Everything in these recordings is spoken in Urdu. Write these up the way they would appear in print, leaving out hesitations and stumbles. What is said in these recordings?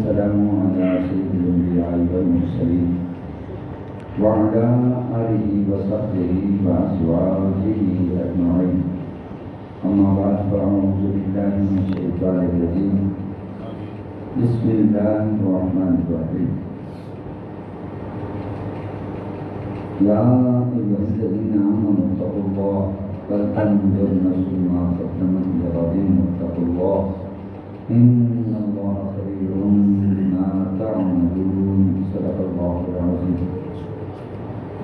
والسلام على سيد الأنبياء والمرسلين وعلى آله وصحبه وأزواجه أجمعين. أما بعد فأعوذ بالله من الشيطان الرجيم. بسم الله الرحمن الرحيم. يا أيها الذين آمنوا اتقوا الله ولتنظر نفس ما قدمت لغد واتقوا الله إن الله خبير بما تعملون. صدق الله العظيم.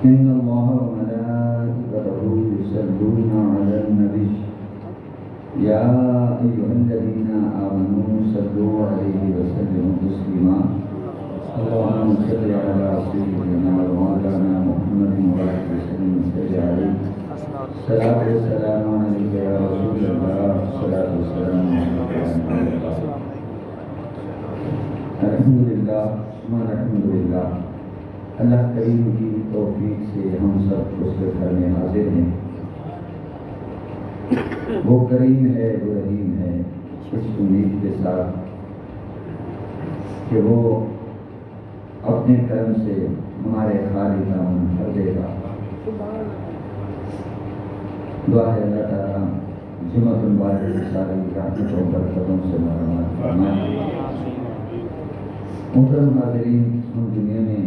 إن الله وملائكته يصلون على النبي يا أيها الذين آمنوا صلوا عليه وسلموا تسليما. اللهم صل على سيدنا ومولانا محمد وعلى آله وصحبه عليه. الصلاة والسلام عليك يا رسول الله. الصلاة والسلام عليك يا نبي الله. الحمدللہ الحمدللہ اللہ کریم کی توفیق سے ہم سب اس کے گھر میں حاضر ہیں. وہ کریم ہے، وہ رحیم ہے، اس امید کے ساتھ کہ وہ اپنے کرم سے ہمارے خالی دامن بھر دے گا. دعا ہے اللہ تعالیٰ جمعۃ المبارک کی ساری رحمتوں برکتوں سے مالامال فرمائے. محترم حاضرین، ہم دنیا میں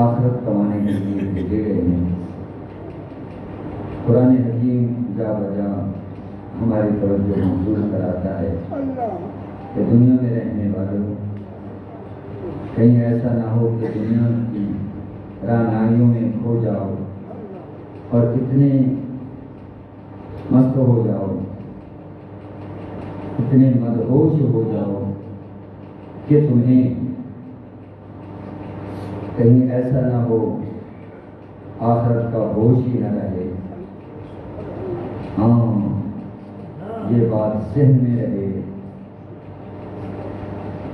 آخرت کمانے کے لیے بھیجے گئے ہیں. قرآن حکیم جا بجا ہماری توجہ مبذول کراتا ہے کہ دنیا میں رہنے والوں کہیں ایسا نہ ہو کہ دنیا کی رعنائیوں میں کھو جاؤ اور اتنے مست ہو جاؤ، اتنے مدہوش ہو جاؤ کہ تمہیں کہیں ایسا نہ ہو آخرت کا ہوش ہی نہ رہے. ہاں، یہ بات ذہن میں رہے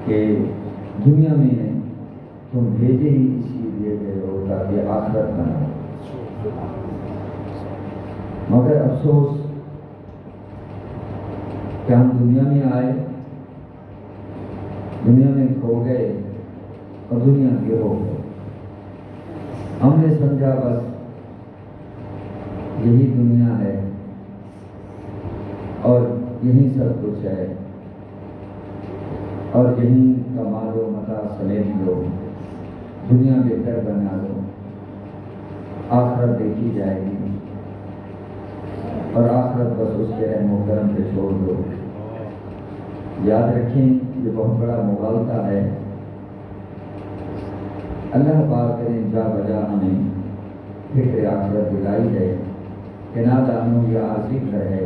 کہ دنیا میں تم بھیجے ہی اسی لیے گئے ہو تاکہ آخرت بناؤ. مگر افسوس کہ ہم دنیا میں آئے، دنیا میں کھو گئے اور دنیا کے ہو گئے. ہم نے سمجھا بس یہی دنیا ہے اور یہی سب کچھ ہے اور یہی کما لو، متاع سمیٹ لو، دنیا بہتر بنا لو، آخرت دیکھی جائے گی اور آخرت بس اس کے رحم و کرم پہ چھوڑ دو. یاد رکھیں یہ بہت بڑا مغالطہ ہے. اللہ پاک نے جا بجا ہمیں فکر آخرت دلائی ہے کہ نادانوں یہ عارضی گھر ہے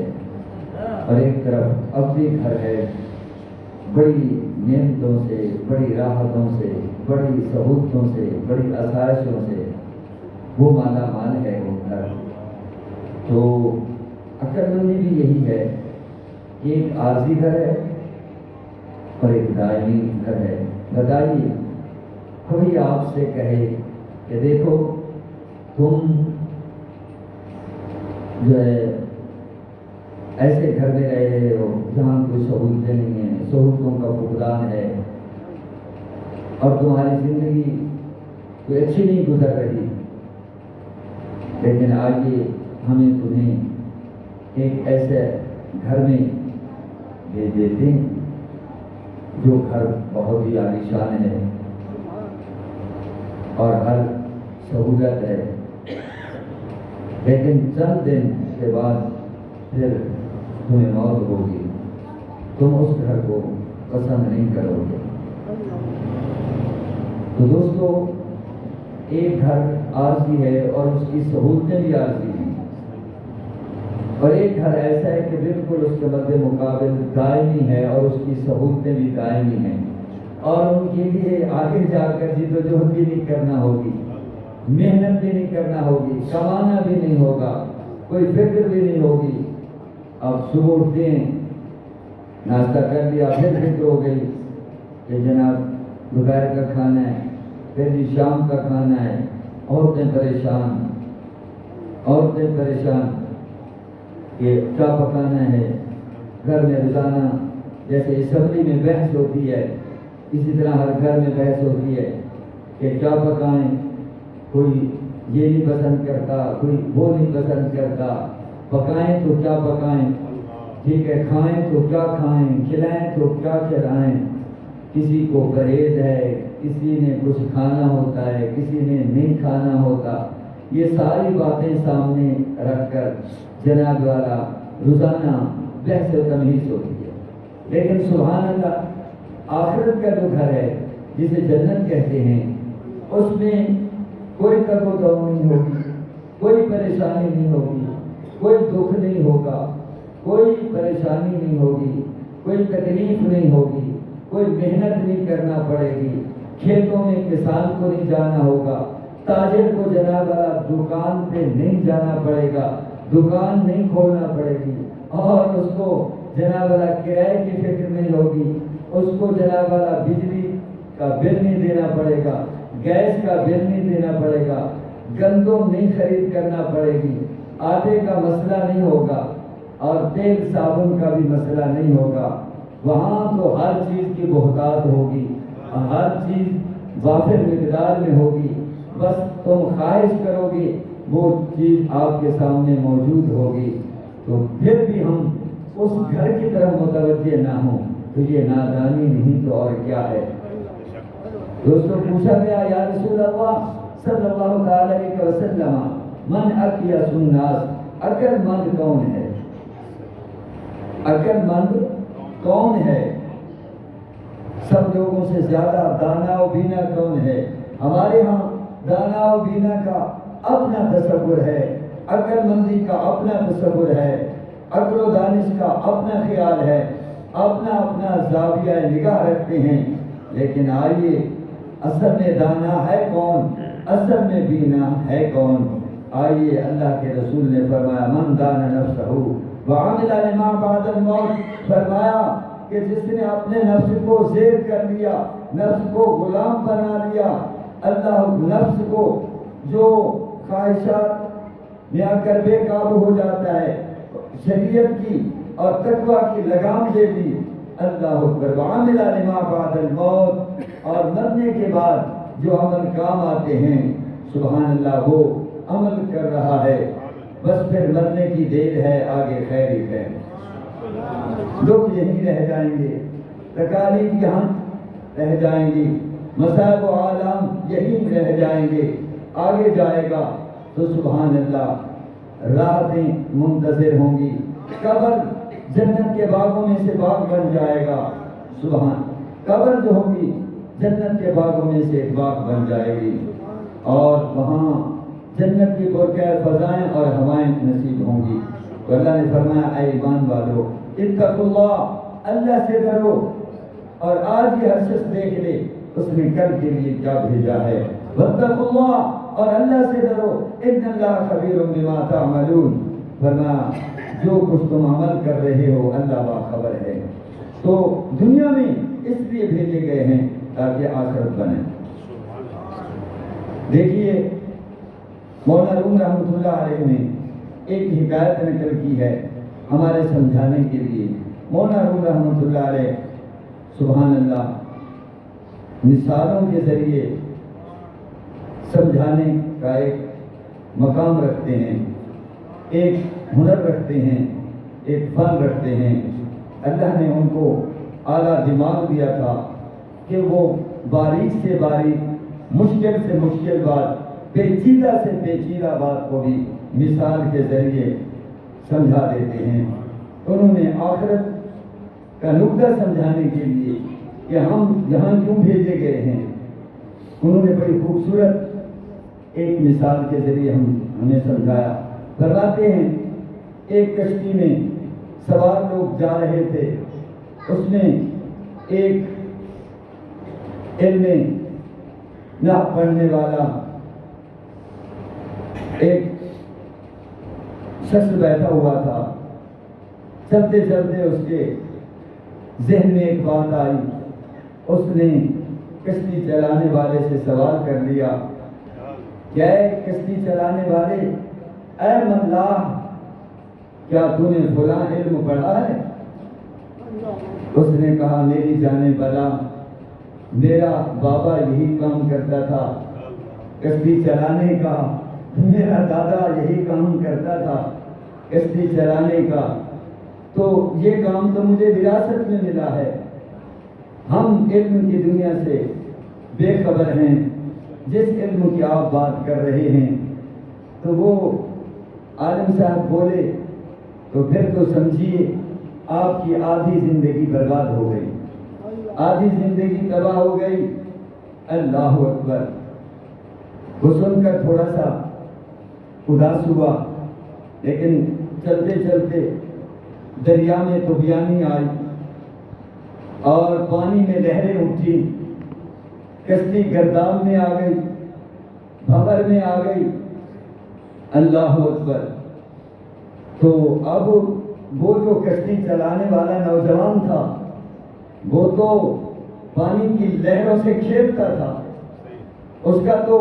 اور ایک طرف ابدی گھر ہے، بڑی نعمتوں سے، بڑی راحتوں سے، بڑی سہولتوں سے، بڑی آسائشوں سے وہ مالا مال ہے وہ گھر. تو عقل مندی بھی یہی ہے کہ ایک عارضی گھر ہے اور ایک دائمی گھر ہے. بتائیے کوئی آپ سے کہے کہ دیکھو تم جو ہے ایسے گھر میں رہ رہے ہو جہاں کوئی سہولتیں نہیں ہیں، سہولتوں کا فقدان ہے اور تمہاری زندگی کوئی اچھی نہیں گزر رہی، لیکن آئیے ہمیں تمہیں ایک ایسے گھر میں بھیج دیتے ہیں جو گھر بہت ہی عالیشان ہے اور ہر سہولت ہے، لیکن چند دن کے بعد پھر تمہیں موت ہوگی، تم اس گھر کو پسند نہیں کرو گے. تو دوستو، ایک گھر عارضی ہے اور اس کی سہولتیں بھی عارضی ہیں، اور ایک گھر ایسا ہے کہ بالکل اس کے مد مقابل دائمی ہے اور اس کی سہولتیں بھی دائمی ہیں، اور ان کے لیے آگے جا کر جدوجہد بھی نہیں کرنا ہوگی، محنت بھی نہیں کرنا ہوگی، کمانا بھی نہیں ہوگا، کوئی فکر بھی نہیں ہوگی. اب صبح اٹھتے ہیں، ناشتہ کر لیا، پھر فکر ہو گئی کہ جناب دوپہر کا کھانا ہے، پھر بھی شام کا کھانا ہے. عورتیں پریشان کہ کیا پکانا ہے، گھر میں روزانہ جیسے اسمبلی میں بحث ہوتی ہے اسی طرح ہر گھر میں بحث ہوتی ہے کہ کیا پکائیں، کوئی یہ نہیں پسند کرتا، کوئی وہ نہیں پسند کرتا، پکائیں تو کیا پکائیں، ٹھیک ہے، کھائیں تو کیا کھائیں، کھلائیں تو کیا کھلائیں، کسی کو پرہیز ہے، کسی نے کچھ کھانا ہوتا ہے، کسی نے نہیں کھانا ہوتا۔ یہ ساری باتیں سامنے رکھ کر جناب والا روزانہ بحث و تمیز ہوتی ہے۔ لیکن سبحان اللہ، آخرت کا جو گھر ہے جسے جنت کہتے ہیں، اس میں کوئی تگ و دو نہیں ہوگی، کوئی پریشانی نہیں ہوگی، کوئی دکھ نہیں ہوگا، کوئی پریشانی نہیں ہوگی، کوئی تکلیف نہیں ہوگی، کوئی محنت نہیں کرنا پڑے گی، کھیتوں میں کسان کو نہیں جانا ہوگا، تاجر کو جناب والا دکان پہ نہیں جانا پڑے گا، دکان نہیں کھولنا پڑے گی، اور اس کو جناب والا کرائے کی فکر نہیں ہوگی، اس کو جناب والا بجلی کا بل نہیں دینا پڑے گا، گیس کا بل نہیں دینا پڑے گا، گندم نہیں خرید کرنا پڑے گی، آٹے کا مسئلہ نہیں ہوگا، اور تیل صابن کا بھی مسئلہ نہیں ہوگا۔ وہاں تو ہر چیز کی بہتات ہوگی، ہر چیز وافر مقدار میں ہوگی، بس تم خواہش کرو گے وہ چیز آپ کے سامنے موجود ہوگی۔ تو پھر بھی ہم اس گھر کی طرف متوجہ نہ ہوں تو یہ نادانی نہیں تو اور کیا ہے۔ دوستوں، پوچھا گیا یا رسول اللہ صلی اللہ تعالی علیہ وسلم من اکیس الناس، عقل مند کون ہے؟ عقل مند کون ہے؟ سب لوگوں سے زیادہ دانا و بینا کون ہے؟ ہمارے ہاں دانا و بینا کا اپنا تصور ہے، عقل مندی کا اپنا تصور ہے، عقل و دانش کا اپنا خیال ہے، اپنا اپنا زاویہ نگاہ رکھتے ہیں۔ لیکن آئیے، اصل میں دانا ہے کون، اصل میں بینا ہے کون؟ آئیے، اللہ کے رسول نے فرمایا من دان نفسہ وعمل لما بعد الموت، فرمایا کہ جس نے اپنے نفس کو زیر کر لیا، نفس کو غلام بنا لیا، اللہ نفس کو جو خواہشات میں آ کر بے قابو ہو جاتا ہے، شریعت کی اور تقوی کی لگام دے دی، اللہ اکبر، وعمل لما بعد الموت، اور مرنے کے بعد جو عمل کام آتے ہیں، سبحان اللہ، وہ عمل کر رہا ہے، بس پھر مرنے کی دیر ہے، آگے خیر ہی خیر، دکھ یہیں رہ جائیں گے، تکالیف یہاں رہ جائیں گی، مصائب و آلام یہیں رہ جائیں گے، آگے جائے گا تو سبحان اللہ راحتیں منتظر ہوں گی، قبر جنت کے باغوں میں سے باغ بن جائے گا، سبحان، قبر جو ہوگی جنت کے باغوں میں سے ایک باغ بن جائے گی، اور وہاں جنت کی پرکیر فضائیں اور ہوائیں نصیب ہوں گی۔ تو اللہ نے فرمایا اے ایمان والو اتقوا اللہ، اللہ سے ڈرو، اور آج ہی ہر شخص دیکھ لے اس نے کل کے لیے کیا بھیجا ہے، واتقوا اللہ، اور اللہ سے ڈرو، ان اللہ خبیر بما تعملون، فرمایا جو کچھ تم عمل کر رہے ہو اللہ باخبر ہے۔ تو دنیا میں اس لیے بھیجے گئے ہیں تاکہ آخرت بنے۔ دیکھیے، مولانا روم رحمۃ اللہ علیہ نے ایک حکایت نقل کی ہے ہمارے سمجھانے کے لیے۔ مولانا روم رحمۃ اللہ علیہ سبحان اللہ مثالوں کے ذریعے سمجھانے کا ایک مقام رکھتے ہیں، ایک ہنر رکھتے ہیں، ایک فن رکھتے ہیں۔ اللہ نے ان کو اعلیٰ دماغ دیا تھا کہ وہ باریک سے باریک، مشکل سے مشکل بات، پیچیدہ سے پیچیدہ بات کو بھی مثال کے ذریعے سمجھا دیتے ہیں۔ انہوں نے آخرت کا نقطہ سمجھانے کے لیے کہ ہم یہاں کیوں بھیجے گئے ہیں، انہوں نے بڑی خوبصورت ایک مثال کے ذریعے ہمیں سمجھایا۔ فرماتے ہیں ایک کشتی میں سوار لوگ جا رہے تھے، اس میں ایک علم نحو پڑھنے والا ایک شخص بیٹھا ہوا تھا۔ چلتے چلتے اس کے ذہن میں ایک بات آئی، اس نے کشتی چلانے والے سے سوال کر لیا کہ اے کشتی چلانے والے، اے ملاح، کیا تو نے فلاں علم پڑھا ہے؟ اس نے کہا میری جان بلا، میرا بابا یہی کام کرتا تھا کشتی چلانے کا، میرا دادا یہی کام کرتا تھا کشتی چلانے کا، تو یہ کام تو مجھے وراثت میں ملا ہے۔ ہم علم کی دنیا سے بے خبر ہیں۔ جس علم کی آپ بات کر رہے ہیں تو وہ عالم صاحب بولے تو پھر تو سمجھیے آپ کی آدھی زندگی برباد ہو گئی، آدھی زندگی تباہ ہو گئی۔ اللہ اکبر۔ وہ سن کر تھوڑا سا اداس ہوا، لیکن چلتے چلتے دریا میں طوفانی آئی اور پانی میں لہریں اٹھی، کشتی گرداب میں آ گئی، بھنور میں آ گئی۔ اللہ اکبر۔ تو اب وہ جو کشتی چلانے والا نوجوان تھا وہ تو پانی کی لہروں سے کھیلتا تھا، اس کا تو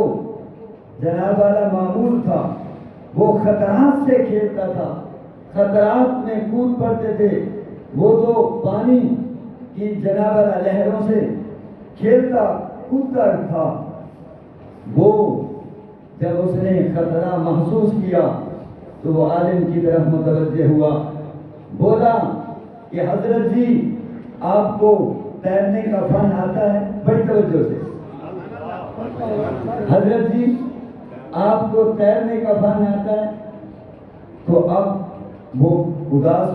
جناب والا معمول تھا، وہ خطرات سے کھیلتا تھا، خطرات میں کود پڑتے تھے، وہ تو پانی کی جناب والا لہروں سے کھیلتا کودتا تھا۔ وہ جب اس نے خطرہ محسوس کیا تو وہ عالم کی طرف متوجہ ہوا، بولا کہ حضرت جی آپ کو تیرنے کا فن آتا ہے؟ بڑی توجہ سے، حضرت جی آپ کو تیرنے کا فن آتا ہے؟ تو اب وہ اداس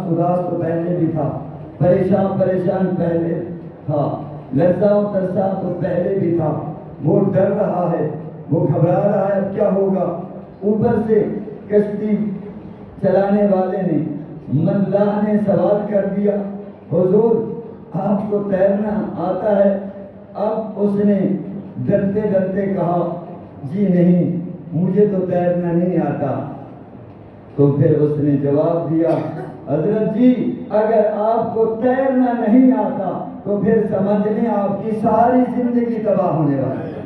تو پہلے بھی تھا، پریشان پہلے تھا، لرزا و ترسا تو پہلے بھی تھا، وہ ڈر رہا ہے، وہ گھبرا رہا ہے اب کیا ہوگا۔ اوپر سے کشتی چلانے والے نے ملاح نے سوال کر دیا، حضور آپ کو تیرنا آتا ہے؟ اب اس نے ڈرتے ڈرتے کہا جی نہیں مجھے تو تیرنا نہیں آتا۔ تو پھر اس نے جواب دیا حضرت جی اگر آپ کو تیرنا نہیں آتا تو پھر سمجھ لیں آپ کی ساری زندگی تباہ ہونے والی ہے۔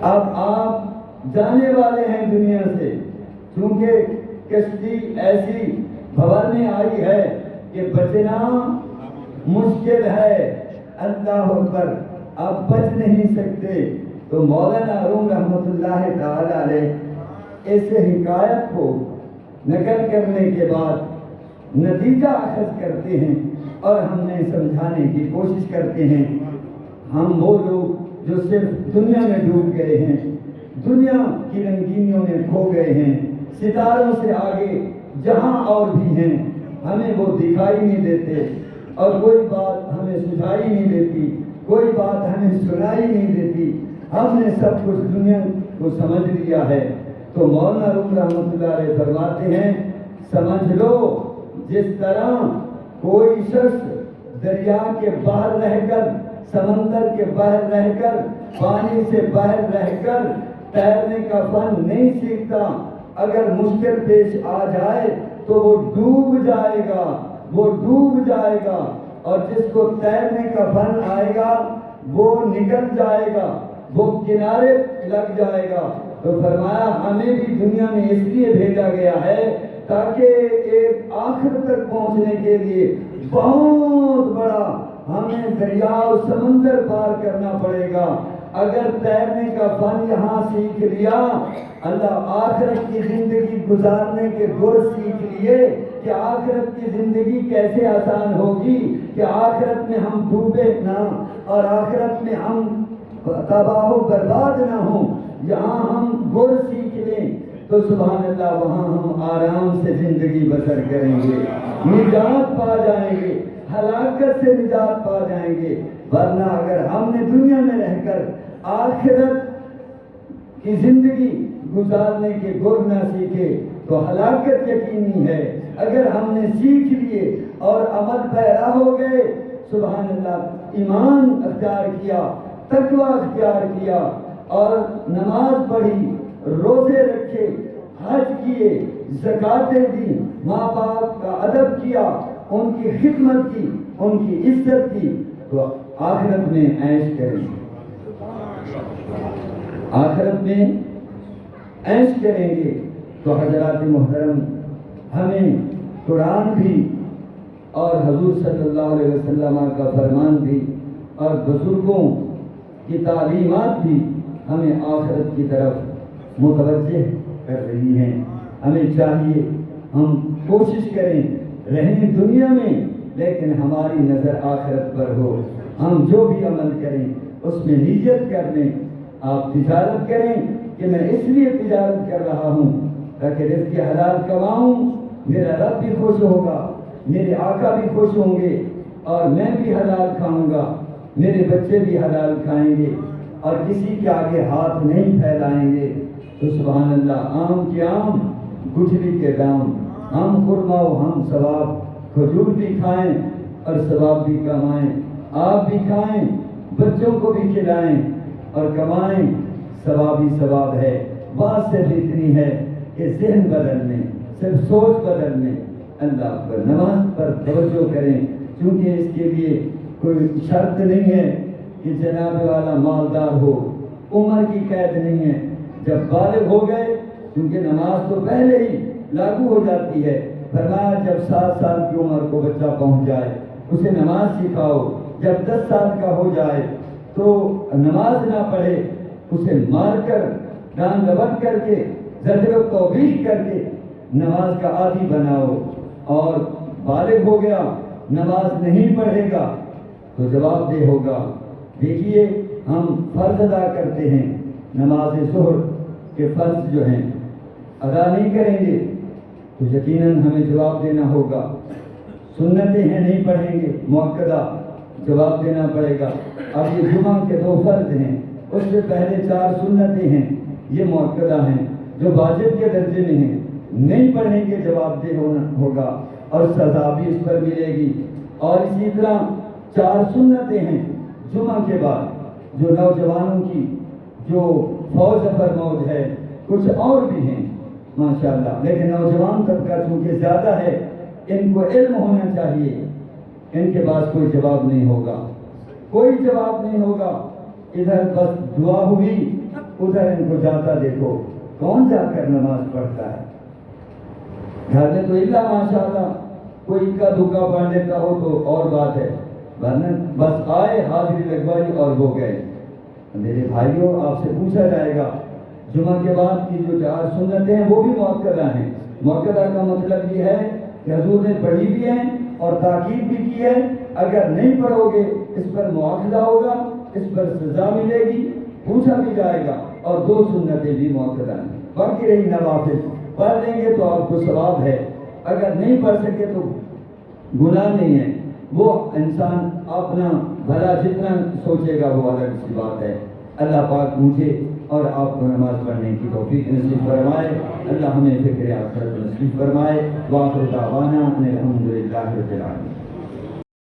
اب آپ جانے والے ہیں دنیا سے، چونکہ کشتی ایسی بھنور میں آئی ہے کہ بچنا مشکل ہے۔ اللہ اکبر، آپ بچ نہیں سکتے۔ تو مولانا روم رحمۃ اللہ تعالی علیہ اس حکایت کو نقل کرنے کے بعد نتیجہ اخذ کرتے ہیں اور ہمیں سمجھانے کی کوشش کرتے ہیں۔ ہم وہ لوگ جو صرف دنیا میں ڈوب گئے ہیں، دنیا کی رنگینیوں میں کھو گئے ہیں، ستاروں سے آگے جہاں اور بھی ہیں، ہمیں وہ دکھائی نہیں دیتے اور کوئی بات ہمیں سجھائی نہیں دیتی، کوئی بات ہمیں سنائی نہیں دیتی، ہم نے سب کچھ دنیا کو سمجھ لیا ہے۔ تو مولانا روم رحمۃ اللہ علیہ فرماتے ہیں سمجھ لو جس طرح کوئی شخص دریا کے باہر رہ کر، سمندر کے باہر رہ کر، پانی سے باہر رہ کر تیرنے کا فن نہیں سیکھتا، اگر مشکل پیش آ جائے تو وہ ڈوب جائے گا، وہ ڈوب جائے گا، اور جس کو تیرنے کا فن آئے گا وہ نکل جائے گا، وہ کنارے لگ جائے گا۔ تو فرمایا ہمیں بھی دنیا میں اس لیے بھیجا گیا ہے تاکہ ایک آخر تک پہنچنے کے لیے بہت بڑا ہمیں دریا اور سمندر پار کرنا پڑے گا۔ اگر تیرنے کا فن یہاں سیکھ لیا، اللہ آخرت کی زندگی گزارنے کے گر سیکھ لیے کہ آخرت کی زندگی کیسے آسان ہوگی، کہ آخرت میں ہم ڈوبے نہ اور آخرت میں ہم تباہ و برباد نہ ہوں، یہاں ہم گر سیکھ لیں تو سبحان اللہ وہاں ہم آرام سے زندگی بسر کریں گے، نجات پا جائیں گے، ہلاکت سے نجات پا جائیں گے۔ ورنہ اگر ہم نے دنیا میں رہ کر آخرت کی زندگی گزارنے کے گر نہ سیکھے تو ہلاکت یقینی ہے۔ اگر ہم نے سیکھ لیے اور عمل پیرا ہو گئے، سبحان اللہ، ایمان اختیار کیا، تقوی اختیار کیا اور نماز پڑھی، روزے رکھے، حج کیے، زکاتیں دی، ماں باپ کا ادب کیا، ان کی خدمت کی، ان کی عزت کی، تو آخرت میں عیش کریں گے، آخرت میں عیش کریں گے۔ تو حضرات محترم، ہمیں قرآن بھی اور حضور صلی اللہ علیہ وسلم کا فرمان بھی اور بزرگوں کی تعلیمات بھی ہمیں آخرت کی طرف متوجہ کر رہی ہیں۔ ہمیں چاہیے ہم کوشش کریں رہنے دنیا میں، لیکن ہماری نظر آخرت پر ہو۔ ہم جو بھی عمل کریں اس میں نیت کر لیں۔ آپ تجارت کریں کہ میں اس لیے تجارت کر رہا ہوں تاکہ رزق حلال کماؤں، میرا رب بھی خوش ہوگا، میرے آقا بھی خوش ہوں گے، اور میں بھی حلال کھاؤں گا، میرے بچے بھی حلال کھائیں گے، اور کسی کے آگے ہاتھ نہیں پھیلائیں گے۔ تو سبحان اللہ، آم کے آم گٹھلی کے دام، ہم خرما و ہم ثواب، کھجور بھی کھائیں اور ثواب بھی کمائیں، آپ بھی کھائیں، بچوں کو بھی کھلائیں اور کمائیں، ثواب ہی ثواب ہے۔ بات صرف اتنی ہے کہ ذہن بدلنے، صرف سوچ بدلنے، اللہ پر نماز پر توجہ کریں، کیونکہ اس کے لیے کوئی شرط نہیں ہے کہ جناب والا مالدار ہو، عمر کی قید نہیں ہے۔ جب بالغ ہو گئے، کیونکہ نماز تو پہلے ہی لاگو ہو جاتی ہے، فرمایا جب 7 سال کی عمر کو بچہ پہنچ جائے اسے نماز سکھاؤ، جب 10 سال کا ہو جائے تو نماز نہ پڑھے اسے مار کر، ڈانٹ ڈپٹ کر کے، زجر و توبیخ کر کے نماز کا عادی بناؤ، اور بالغ ہو گیا نماز نہیں پڑھے گا تو جواب دہ ہوگا۔ دیکھیے ہم فرض ادا کرتے ہیں، نماز ظہر کے فرض جو ہیں ادا نہیں کریں گے تو یقیناً ہمیں جواب دینا ہوگا۔ سنتیں ہیں نہیں پڑھیں گے، مؤکدہ جواب دینا پڑے گا۔ اب یہ جمعہ کے 2 فرض ہیں، اس سے پہلے 4 سنتیں ہیں، یہ مؤکدہ ہیں جو واجب کے درجے میں ہیں، نہیں پڑھیں گے جواب دہ ہوگا اور سزا بھی اس پر ملے گی۔ اور اسی طرح 4 سنتیں ہیں جمعہ کے بعد جو نوجوانوں کی جو فوج فرموج ہے، کچھ اور بھی ہیں ماشاءاللہ، لیکن نوجوان طبقہ چونکہ زیادہ ہے، ان کو علم ہونا چاہیے، ان کے پاس کوئی جواب نہیں ہوگا، کوئی جواب نہیں ہوگا۔ ادھر بس دعا ہوئی، ادھر ان کو جاتا دیکھو، کون جا کر نماز پڑھتا ہے؟ گھر میں تو اللہ ماشاءاللہ کوئی اکا دکا پڑھ لیتا ہو تو اور بات ہے، ورنہ بس آئے حاضری لگوائی اور وہ گئے۔ میرے بھائیوں، آپ سے پوچھا جائے گا جمعہ کے بعد کی جو 4 سنتیں ہیں وہ بھی مؤکدہ ہیں۔ مؤکدہ کا مطلب یہ ہے کہ حضور نے پڑھی بھی ہیں اور تاکید بھی کی ہے، اگر نہیں پڑھو گے اس پر مواخذہ ہوگا، اس پر سزا ملے گی، پوچھا بھی جائے گا، اور 2 سنتیں بھی مؤکدہ ہیں۔ باقی رہی نوافل، پڑھ لیں گے تو آپ کو ثواب ہے، اگر نہیں پڑھ سکے تو گناہ نہیں ہے، وہ انسان اپنا بھلا جتنا سوچے گا وہ الگ سی بات ہے۔ اللہ پاک مجھے اور آپ کو نماز پڑھنے کی توفیق نصیب فرمائے، اللہ ہمیں فکر آخرت نصیب فرمائے۔ وآخر دعوانا ان الحمد للہ رب العالمین۔